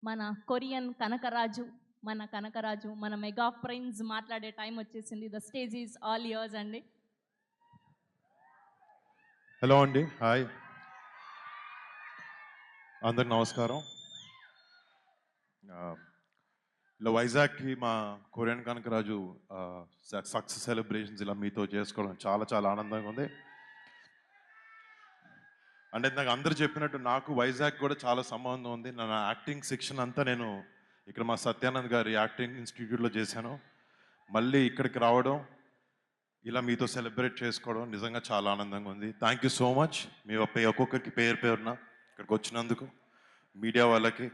మన కొరియన్ కనకరాజు మన mega friends మాట్లాడే టైం వచ్చేసింది. The stage is all yours అండి. హలో అండి, హాయ్ అందరికి నమస్కారం. ఇలా వైజాగ్కి మా కొరియన్ కనకరాజు సక్సెస్ సెలబ్రేషన్స్ ఇలా మీతో చేసుకోవడం చాలా చాలా ఆనందంగా ఉంది. అంటే నాకు అందరు చెప్పినట్టు నాకు వైజాగ్ కూడా చాలా సంబంధం ఉంది. నా యాక్టింగ్ శిక్షణ అంతా నేను ఇక్కడ మా సత్యానంద్ గారి యాక్టింగ్ ఇన్స్టిట్యూట్లో చేశాను. మళ్ళీ ఇక్కడికి రావడం, ఇలా మీతో సెలబ్రేట్ చేసుకోవడం నిజంగా చాలా ఆనందంగా ఉంది. Thank you so much. మీ ఒక్కొక్కరికి పేరున ఇక్కడికి వచ్చినందుకు, మీడియా వాళ్ళకి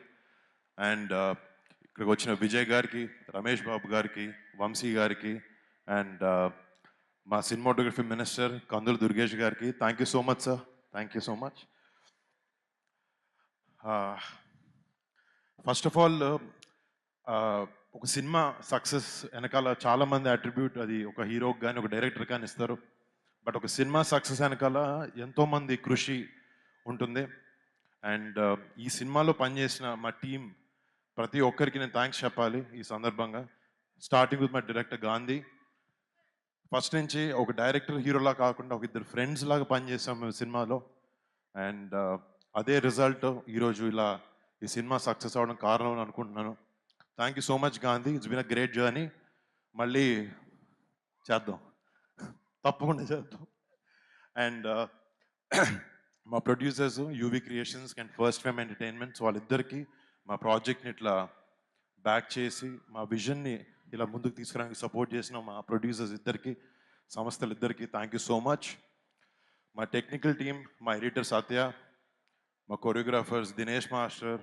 అండ్ ఇక్కడికి వచ్చిన విజయ్ గారికి, రమేష్ బాబు గారికి, వంశీ గారికి అండ్ మా సినిమాటోగ్రఫీ మినిస్టర్ కందుల దుర్గేష్ గారికి thank you so much sir. Thank you so much. First of all ఒక సినిమా సక్సెస్ వెనకాల చాలామంది అట్రిబ్యూట్ అది ఒక హీరోకి కానీ ఒక డైరెక్టర్ కానీ ఇస్తారు. బట్ ఒక సినిమా సక్సెస్ వెనకాల ఎంతోమంది కృషి ఉంటుంది. అండ్ ఈ సినిమాలో పనిచేసిన మా టీం ప్రతి ఒక్కరికి నేను థ్యాంక్స్ చెప్పాలి ఈ సందర్భంగా. Starting with my director Gandhi. First నుంచి ఒక డైరెక్టర్ హీరోలా కాకుండా ఒక ఇద్దరు ఫ్రెండ్స్ లాగా పనిచేసాం మేము సినిమాలో. అండ్ అదే రిజల్ట్ ఈరోజు ఇలా ఈ సినిమా సక్సెస్ అవ్వడం కారణం అని అనుకుంటున్నాను. Thank you so much Gandhi. It's been a great journey. మళ్ళీ చేద్దాం, తప్పకుండా చేద్దాం. అండ్ మా producers UV creations and first fame entertainments వాళ్ళిద్దరికీ మా ప్రాజెక్ట్ని ఇట్లా బ్యాక్ చేసి మా విజన్ని ఇలా ముందుకు తీసుకురావడానికి సపోర్ట్ చేసిన మా ప్రొడ్యూసర్స్ ఇద్దరికి, సంస్థలు ఇద్దరికి థ్యాంక్ యూ సో మచ్. మా టెక్నికల్ టీం, మా ఎడిటర్ సత్య, మా choreographers Dinesh master,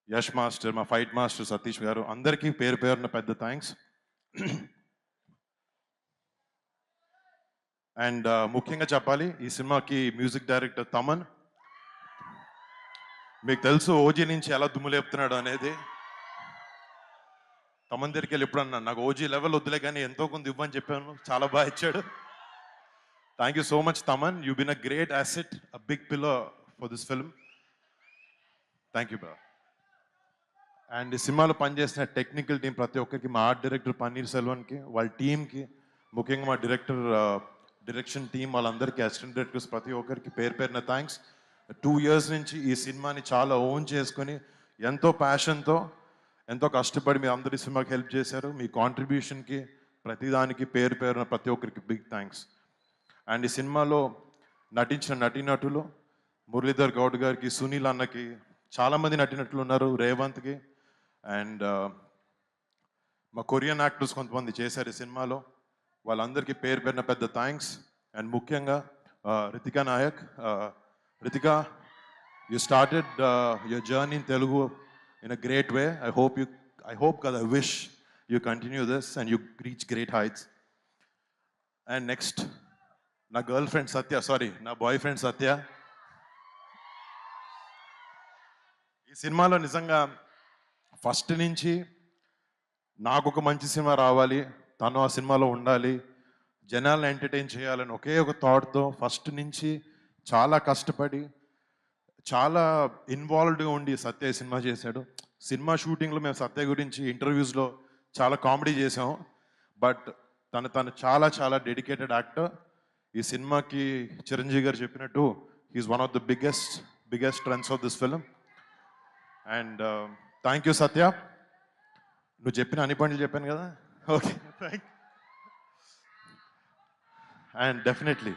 Yash master, మా ఫైట్ మాస్టర్ సతీష్ గారు, అందరికీ పేరున పెద్ద థ్యాంక్స్. అండ్ ముఖ్యంగా చెప్పాలి, ఈ సినిమాకి మ్యూజిక్ డైరెక్టర్ తమన్. మీకు తెలుసు ఓజీ నుంచి ఎలా దుమ్ములేపుతున్నాడు అనేది. తమన్ దగ్గరికి వెళ్ళి ఎప్పుడన్నా నాకు ఓజీ లెవెల్ వద్దులే కానీ ఎంతో కొంత ఇవ్వని చెప్పాను, చాలా బాగా ఇచ్చాడు. Thank you so much Thaman. You been a great asset, a big pillar for this film. Thank you bro. And ఈ సినిమాలో పనిచేసిన టెక్నికల్ టీం ప్రతి ఒక్కరికి, మా ఆర్ట్ డైరెక్టర్ పన్నీర్ సెల్వన్కి, వాళ్ళ టీంకి, ముఖ్యంగా మా డైరెక్షన్ టీం వాళ్ళందరికీ, అసిస్టెంట్ డైరెక్టర్స్ ప్రతి ఒక్కరికి పేరున థ్యాంక్స్. 2 years నుంచి ఈ సినిమాని చాలా ఓన్ చేసుకొని ఎంతో ప్యాషన్తో ఎంతో కష్టపడి మీ అందరి సినిమాకి హెల్ప్ చేశారు. మీ కాంట్రిబ్యూషన్కి ప్రతిదానికి పేరున ప్రతి ఒక్కరికి బిగ్ థ్యాంక్స్. అండ్ ఈ సినిమాలో నటించిన నటీనటులు మురళీధర్ గౌడ్ గారికి, సునీల్ అన్నకి, చాలామంది నటినట్లు ఉన్నారు, రేవంత్కి. అండ్ మా కొరియన్ యాక్టర్స్ కొంతమంది చేశారు ఈ సినిమాలో, వాళ్ళందరికీ పేరున పెద్ద థ్యాంక్స్. అండ్ ముఖ్యంగా Ritika Nayak. Ritika, you started your journey in Telugu in a great way. I wish you continue this and you reach great heights. And next, నా గర్ల్ఫ్రెండ్ సత్య, నా బాయ్ ఫ్రెండ్ సత్య. ఈ సినిమాలో నిజంగా ఫస్ట్ నుంచి నాకు ఒక మంచి సినిమా రావాలి, తను ఆ సినిమాలో ఉండాలి, జనాలను ఎంటర్టైన్ చేయాలని ఒకే ఒక థాట్తో ఫస్ట్ నుంచి చాలా కష్టపడి చాలా ఇన్వాల్వ్డ్గా ఉండి సత్య సినిమా చేశాడు. సినిమా షూటింగ్లో మేము సత్య గురించి ఇంటర్వ్యూస్లో చాలా కామెడీ చేసాం. బట్ తను చాలా చాలా డెడికేటెడ్ యాక్టర్. ఈ సినిమాకి చిరంజీవి గారు చెప్పినట్టు he is one of the biggest strengths of this film. And thank you Satya. నువ్వు చెప్పిన అన్ని పనులు చెప్పాను కదా, ఓకే థ్యాంక్. అండ్ డెఫినెట్లీ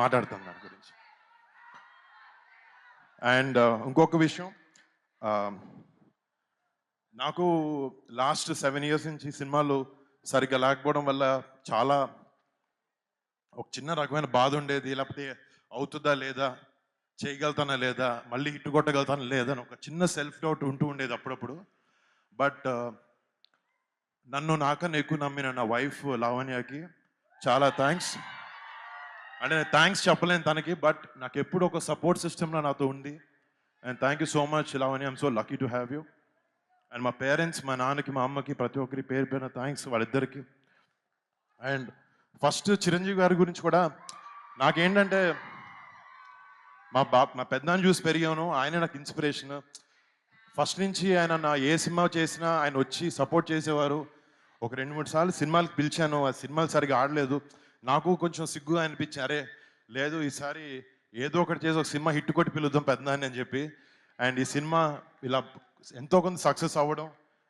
మాట్లాడతాను దాని గురించి. అండ్ ఇంకొక విషయం, నాకు లాస్ట్ 7 years నుంచి సినిమాలు సరిగ్గా లేకపోవడం వల్ల చాలా ఒక చిన్న రకమైన బాధ ఉండేది. లేకపోతే అవుతుందా లేదా, చేయగలుగుతానా లేదా, మళ్ళీ హిట్ కొట్టగలుగుతానా లేదా అని ఒక చిన్న సెల్ఫ్ డౌట్ ఉంటూ ఉండేది అప్పుడప్పుడు. బట్ నన్ను నాకన్నా ఎక్కువ నమ్మిన నా వైఫ్ లావణ్యకి చాలా థ్యాంక్స్. అంటే నేను థ్యాంక్స్ చెప్పలేను తనకి, బట్ నాకు ఎప్పుడు ఒక సపోర్ట్ సిస్టమ్లో నాతో ఉంది. And thank you so much Lavanya, I'm so lucky to have you. And మా పేరెంట్స్, మా నాన్నకి, మా అమ్మకి, ప్రతి ఒక్కరి పేరున థ్యాంక్స్ వాళ్ళిద్దరికి. అండ్ ఫస్ట్ చిరంజీవి గారి గురించి కూడా నాకేంటంటే మా పెద్దనాన్ని చూసి పెరిగాను, ఆయనే నాకు ఇన్స్పిరేషన్. ఫస్ట్ నుంచి ఆయన నా ఏ సినిమా చేసినా ఆయన వచ్చి సపోర్ట్ చేసేవారు. ఒక 2, 3 సార్లు సినిమాలకు పిలిచాను. ఆ సినిమాలు సరిగ్గా ఆడలేదు. నాకు కొంచెం సిగ్గుగా అనిపించి, అరే! లేదు ఈసారి ఏదో ఒకటి చేసి ఒక సినిమా హిట్ కొట్టి పిలుద్దాం పెద్దనాన్ని అని చెప్పి. అండ్ ఈ సినిమా ఇలా ఎంతో కొంత సక్సెస్ అవ్వడం,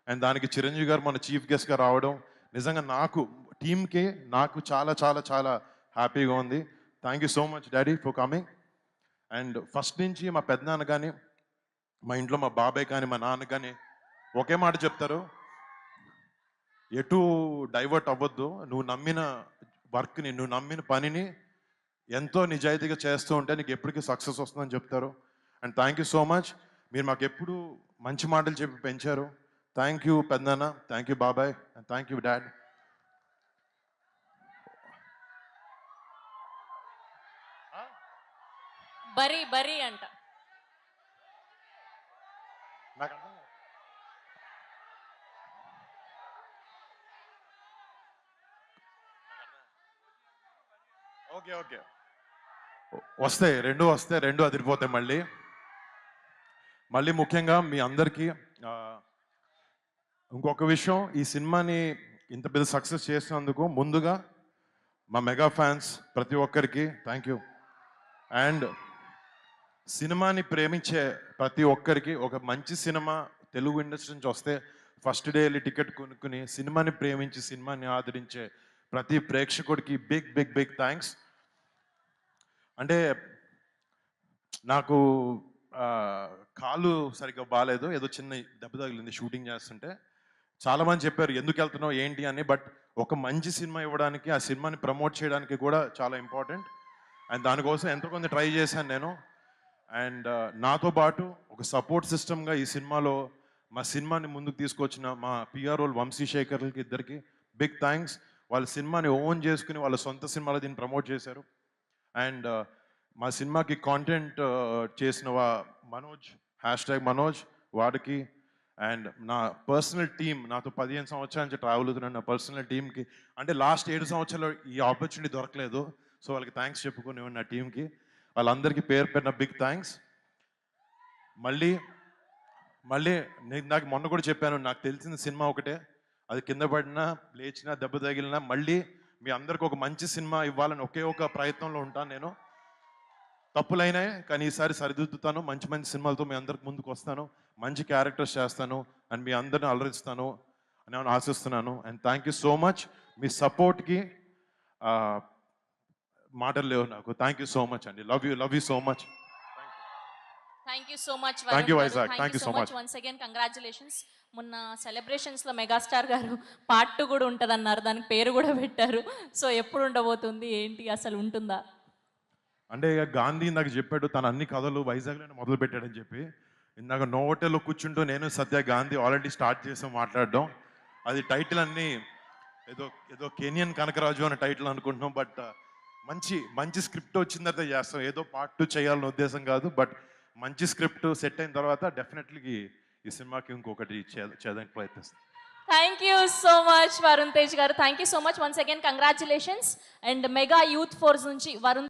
అండ్ దానికి చిరంజీవి గారు మన చీఫ్ గెస్ట్‌గా రావడం నిజంగా నాకు, టీమ్‌కి నాకు చాలా చాలా చాలా హ్యాపీగా ఉంది. Thank you so much daddy for coming. And first నుంచి మా పెద్దనాన్న కానీ, మా ఇంట్లో మా బాబాయ్ కానీ, మా నాన్న కానీ ఒకే మాట చెప్తారు. ఎటు డైవర్ట్ అవ్వద్దు. నువ్వు నమ్మిన వర్క్‌ని, నువ్వు నమ్మిన పనిని ఎంతో నిజాయితీగా చేస్తూ ఉంటే నీకు ఎప్పటికీ సక్సెస్ వస్తుందని చెప్తారు. And thank you so much. మీరు మాకు ఎప్పుడు మంచి మాటలు చెప్పి పెంచారు. థ్యాంక్ యూ పెద్దనాన్న, థ్యాంక్ యూ బాబాయ్, అండ్ థ్యాంక్ యూ డాడ్. బరీ బరీ అంట. నాకు అర్థం కాదు. ఓకే ఓకే, వస్తాయి, రెండు వస్తాయి, రెండు అదిరిపోతాయి. మళ్ళీ మళ్ళీ ముఖ్యంగా మీ అందరికీ ఇంకొక విషయం, ఈ సినిమాని ఇంత పెద్ద సక్సెస్ చేసినందుకు ముందుగా మా మెగా ఫ్యాన్స్ ప్రతి ఒక్కరికి థ్యాంక్ యూ. అండ్ సినిమాని ప్రేమించే ప్రతి ఒక్కరికి, ఒక మంచి సినిమా తెలుగు ఇండస్ట్రీ నుంచి వస్తే ఫస్ట్ డే వెళ్ళి టికెట్ కొనుక్కుని సినిమాని ప్రేమించి సినిమాని ఆదరించే ప్రతి ప్రేక్షకుడికి బిగ్ బిగ్ బిగ్ థ్యాంక్స్. అంటే నాకు కాలు సరిగ్గా బాగాలేదు, ఏదో చిన్న దెబ్బ తగిలింది షూటింగ్ చేస్తుంటే. చాలామంది చెప్పారు ఎందుకు వెళ్తున్నావు ఏంటి అని, బట్ ఒక మంచి సినిమా ఇవ్వడానికి, ఆ సినిమాని ప్రమోట్ చేయడానికి కూడా చాలా ఇంపార్టెంట్. అండ్ దానికోసం ఎంతో కొంత ట్రై చేశాను నేను. అండ్ నాతో పాటు ఒక సపోర్ట్ సిస్టమ్గా ఈ సినిమాలో మా సినిమాని ముందుకు తీసుకొచ్చిన మా పిఆర్ఓలు వంశీశేఖర్లకి ఇద్దరికి బిగ్ థ్యాంక్స్. వాళ్ళ సినిమాని ఓన్ చేసుకుని వాళ్ళ సొంత సినిమాలో దీన్ని ప్రమోట్ చేశారు. అండ్ మా సినిమాకి కాంటెంట్ చేసిన మనోజ్, #మనోజ్ వాడికి, అండ్ నా పర్సనల్ టీమ్, నాతో 15 సంవత్సరాల నుంచి ట్రావెల్ అవుతున్నాను, నా పర్సనల్ టీమ్కి, అంటే లాస్ట్ 7 సంవత్సరాలు ఈ ఆపర్చునిటీ దొరకలేదు. సో వాళ్ళకి థ్యాంక్స్ చెప్పుకుని నా టీంకి, వాళ్ళందరికీ పేరు పేరున బిగ్ థ్యాంక్స్. మళ్ళీ మళ్ళీ నేను నాకు మొన్న కూడా చెప్పాను, నాకు తెలిసిన సినిమా ఒకటే, అది కింద పడినా లేచినా దెబ్బ తగిలినా మళ్ళీ మీ అందరికి ఒక మంచి సినిమా ఇవ్వాలని ఒకే ఒక ప్రయత్నంలో ఉంటాను నేను. తప్పులైనాయి కానీ ఈసారి సరిదిద్దుతాను, మంచి మంచి సినిమాలతో మీ అందరికి ముందుకు వస్తాను, మంచి క్యారెక్టర్స్ చేస్తాను, అండ్ మీ అందరిని అలరిస్తాను అని నేను ఆశిస్తున్నాను. And thank you so much. మీ సపోర్ట్కి మాటలు లేవు నాకు. థ్యాంక్ యూ సో మచ్ అండి. Love you so much. Thank you so much. Thank you, Isaac. Thank you so much. Once again congratulations. మొన్న సెలబ్రేషన్స్లో మెగాస్టార్ గారు పార్ట్ 2 కూడా ఉంటుందన్నారు, దానికి పేరు కూడా పెట్టారు. సో ఎప్పుడు ఉండబోతుంది ఏంటి, అసలు ఉంటుందా? అంటే ఇక గాంధీ ఇందాక చెప్పాడు తన అన్ని కథలు వైజాగ్లోనే మొదలు పెట్టాడని చెప్పి. ఇందాక నోవోటెల్లో కూర్చుంటూ నేను సత్య గాంధీ ఆల్రెడీ స్టార్ట్ చేసాం మాట్లాడడం. అది టైటిల్ అన్ని ఏదో కెనియన్ కనకరాజు అనే టైటిల్ అనుకుంటున్నాం. బట్ మంచి స్క్రిప్ట్ వచ్చిన తర్వాత చేస్తాం, ఏదో పార్ట్ 2 చేయాలన్న ఉద్దేశం కాదు. బట్ మంచి స్క్రిప్ట్ సెట్ అయిన తర్వాత డెఫినెట్లీ ఈ సినిమాకి ఇంకొకటి చేయడానికి ప్రయత్నిస్తాం. Thank you so much Varun Tej garu. Thank you so much once again congratulations. And mega youth force నుంచి వరుణ్